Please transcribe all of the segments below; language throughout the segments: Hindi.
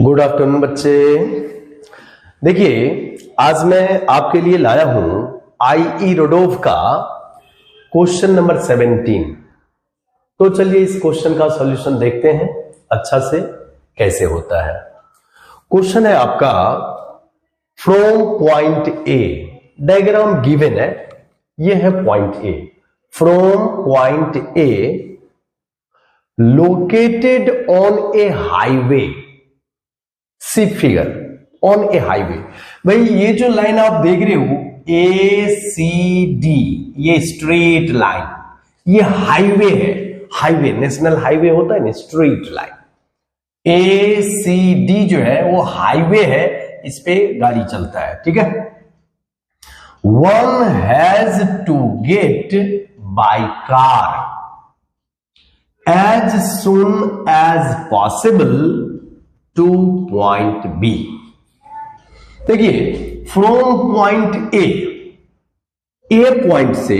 गुड आफ्टरनून बच्चे। देखिए आज मैं आपके लिए लाया हूं आई रोडोव का क्वेश्चन नंबर 17। तो चलिए इस क्वेश्चन का सॉल्यूशन देखते हैं अच्छा से कैसे होता है। क्वेश्चन है आपका from point A, diagram given है, यह है point A. From point A located on a highway, see figure on a highway. भाई ये जो लाइन आप देख रहे हो ए सी डी, ये स्ट्रेट लाइन, ये हाईवे है। हाईवे नेशनल हाईवे होता है ना, straight line. A C D जो है वो हाईवे है, इस पे गाड़ी चलता है, ठीक है। One has to get by car as soon as possible to point B. देखिए फ्रॉम पॉइंट ए पॉइंट से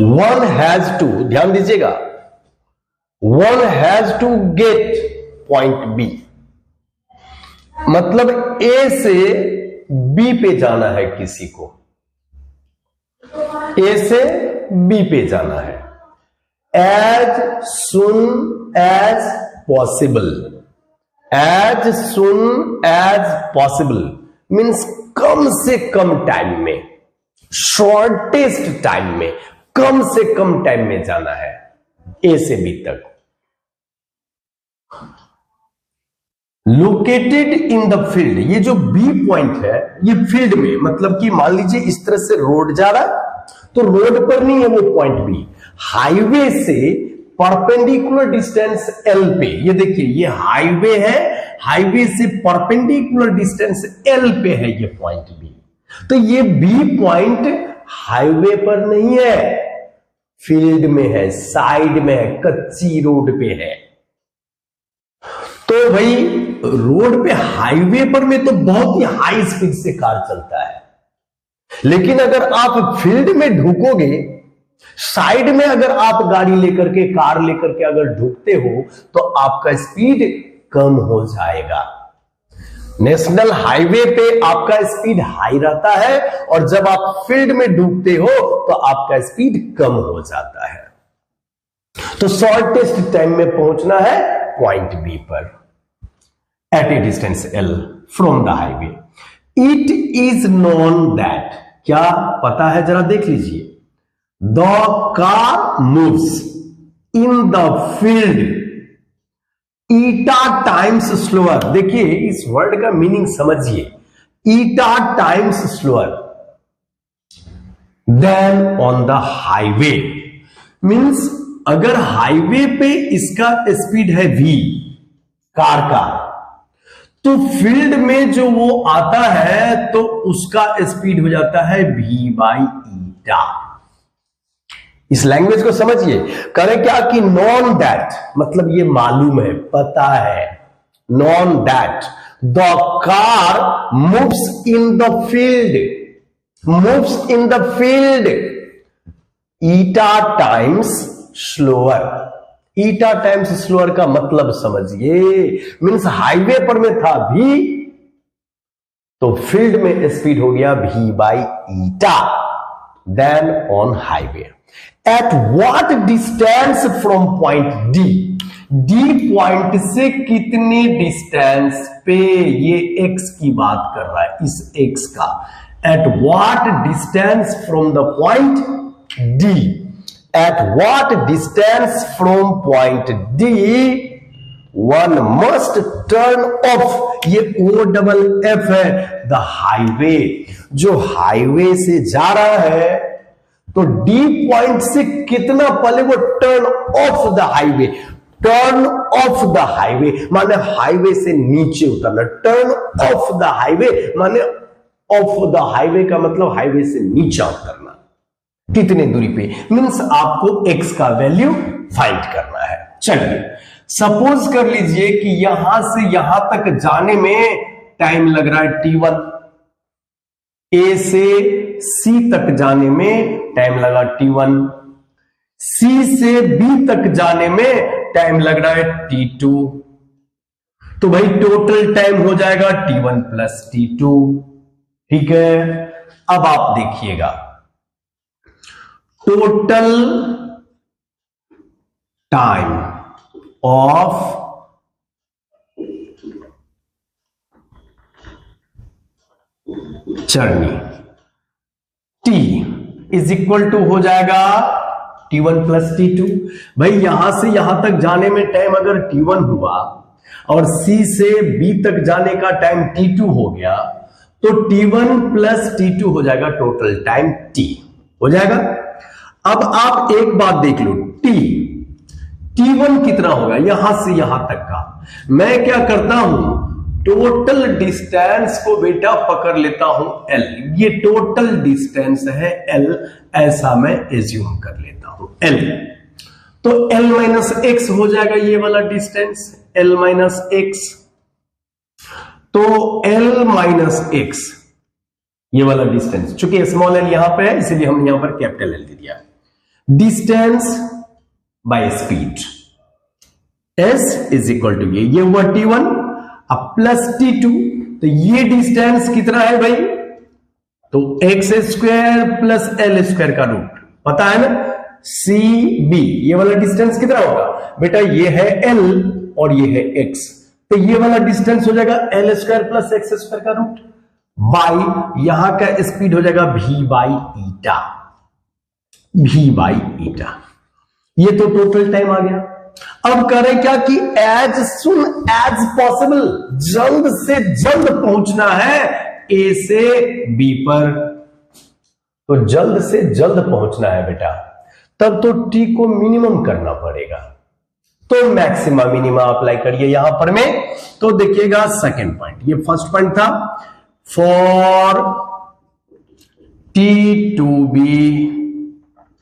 वन हैज टू, ध्यान दीजिएगा, one has to get point B, मतलब ए से बी पे जाना है किसी को, ए से बी पे जाना है। As soon as possible, as soon as possible means कम से कम टाइम में, शॉर्टेस्ट टाइम में, कम से कम टाइम में जाना है ए से बी तक। लोकेटेड इन द फील्ड, ये जो बी पॉइंट है ये फील्ड में, मतलब कि मान लीजिए इस तरह से रोड जा रहा है तो रोड पर नहीं है वो पॉइंट बी, हाईवे से परपेंडिकुलर डिस्टेंस एल पे। ये देखिए ये हाईवे है, हाईवे से परपेंडिकुलर डिस्टेंस एल पे है ये पॉइंट बी। तो ये बी पॉइंट हाईवे पर नहीं है, फील्ड में है, साइड में है, कच्ची रोड पे है। तो भाई रोड पे हाईवे पर में तो बहुत ही हाई स्पीड से कार चलता है, लेकिन अगर आप फील्ड में ढुकोगे, साइड में अगर आप गाड़ी लेकर के, कार लेकर के अगर ढुकते हो तो आपका स्पीड कम हो जाएगा। नेशनल हाईवे पे आपका स्पीड हाई रहता है और जब आप फील्ड में डूबते हो तो आपका स्पीड कम हो जाता है। तो शॉर्टेस्ट टाइम में पहुंचना है पॉइंट बी पर at a distance L from the highway. It is known that, क्या पता है जरा देख लीजिए। The car moves in the field eta times slower. देखिए इस वर्ड का मीनिंग समझिए, eta times slower than on the highway. Means अगर हाईवे पे इसका स्पीड है v, कार का, तो फील्ड में जो वो आता है तो उसका स्पीड हो जाता है v बाई ईटा। इस लैंग्वेज को समझिए। करें क्या कि नॉन दैट, मतलब ये मालूम है, पता है। Non that the car moves in the field, moves in the field eta times slower. Eta times slower का मतलब समझिए, मीन्स हाईवे पर में था v, तो फील्ड में स्पीड हो गया v by eta than on highway. At what distance from point D, D point से कितने डिस्टेंस पे, ये x की बात कर रहा है, इस x का। Eight what distance from the point D, eight what distance from point D one must turn off, ये OFF है, द हाईवे। जो हाईवे से जा रहा है तो डी पॉइंट से कितना पहले वो turn off the highway, turn off the highway माने हाईवे से नीचे उतरना, टर्न ऑफ द हाईवे माने ऑफ द हाईवे का मतलब हाईवे से नीचे उतरना। कितने दूरी पे, मीन्स आपको x का वैल्यू फाइंड करना है। चलिए सपोज कर लीजिए कि यहां से यहां तक जाने में टाइम लग रहा है t1, ए से सी तक जाने में टाइम लगा t1, सी से बी तक जाने में टाइम लग रहा है t2, तो भाई टोटल टाइम हो जाएगा T1 प्लस T2। ठीक है, अब आप देखिएगा total time of journey T is equal to हो जाएगा T1 प्लस T2। भाई यहां से यहां तक जाने में टाइम अगर T1 हुआ और C से B तक जाने का टाइम T2 हो गया, तो T1 प्लस T2 हो जाएगा टोटल टाइम T हो जाएगा। अब आप एक बात देख लो, T1 कितना होगा यहां से यहां तक का। मैं क्या करता हूं, टोटल डिस्टेंस को बेटा पकड़ लेता हूं L। ये टोटल डिस्टेंस है L, ऐसा मैं एज्यूम कर लेता हूं L। तो L माइनस एक्स हो जाएगा ये वाला डिस्टेंस, L माइनस एक्स। तो L माइनस एक्स ये वाला डिस्टेंस, चूंकि स्मॉल l यहां पे है इसलिए हमने यहां पर कैपिटल L दे दिया। Distance by speed, S is equal to ये हुआ T1 अब प्लस T2। तो ये डिस्टेंस कितना है भाई, तो x square plus L square का रूट, पता है ना, CB। ये वाला डिस्टेंस कितना होगा बेटा, ये है L और ये है x, तो ये वाला डिस्टेंस हो जाएगा L square plus x square का रूट बाई यहां का स्पीड हो जाएगा V by eta, V by ईटा। ये तो टोटल टाइम आ गया। अब करें क्या कि एज सुन एज पॉसिबल, जल्द से जल्द पहुंचना है A से B पर, तो जल्द से जल्द पहुंचना है बेटा, तब तो T को मिनिमम करना पड़ेगा। तो मैक्सिमा मिनिमा अप्लाई करिए यहां पर में। तो देखिएगा सेकंड पॉइंट, ये फर्स्ट पॉइंट था, for T to be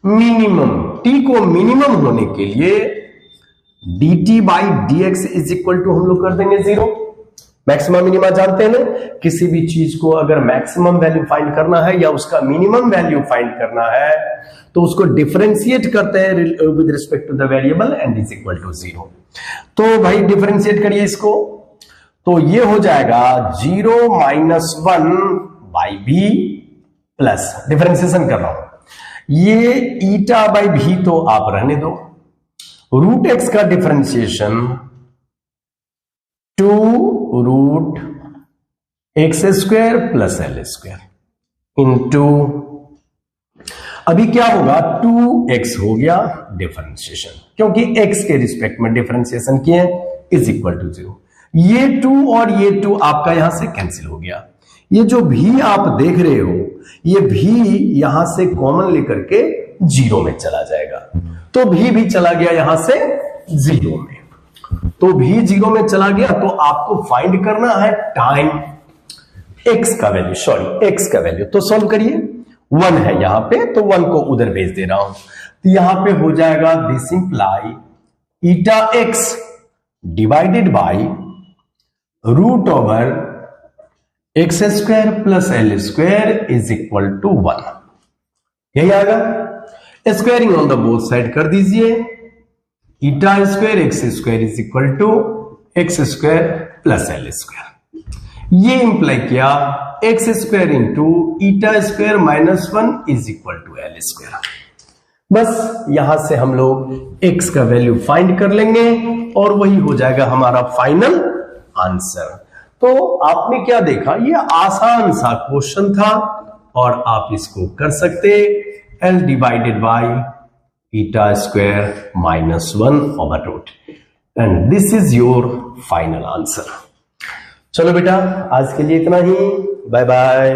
minimum, T को मिनिमम होने के लिए dt by dx is equal to हम लोग कर देंगे 0। मैक्सिमम मिनिमा जानते हैं ना, किसी भी चीज को अगर मैक्सिमम वैल्यू फाइंड करना है या उसका मिनिमम वैल्यू फाइंड करना है तो उसको डिफरेंशिएट करते हैं with respect to the variable and is equal to 0। तो भाई डिफरेंशिएट करिए इसको, तो ये हो जाएगा 0 minus 1 by B plus, differentiation कर रहा हूं, ये ईटा बाई भी तो आप रहने दो, रूट एक्स का differentiation 2 root x square plus L square into, अभी क्या होगा 2x हो गया डिफरेंशिएशन, क्योंकि x के रिस्पेक्ट में डिफरेंशिएशन किए इज इक्वल टू 0। ये 2 और ये 2 आपका यहां से कैंसिल हो गया। ये जो भी आप देख रहे हो ये भी यहां से कॉमन लेकर के 0 में चला जाएगा, तो भी चला गया यहां से 0 में, तो भी 0 में चला गया। तो आपको फाइंड करना है टाइम x का वैल्यू, सॉरी x का वैल्यू, तो सॉल्व करिए। 1 है यहां पे, तो 1 को उधर भेज दे रहा हूं, तो यहां पे हो जाएगा this implies eta x divided by root over x square plus L square is equal to 1। यही आएगा, squaring on the both side कर दीजिए, eta square x square is equal to x square plus L square. ये इंप्लाई किया x square into eta square minus 1 is equal to L square. बस यहां से हम लोग x का वैल्यू फाइंड कर लेंगे और वही हो जाएगा हमारा फाइनल आंसर। तो आपने क्या देखा, ये आसान सा क्वेश्चन था और आप इसको कर सकते, L divided by eta square minus 1 over root, and this is your final answer. चलो बेटा आज के लिए इतना ही, बाय बाय।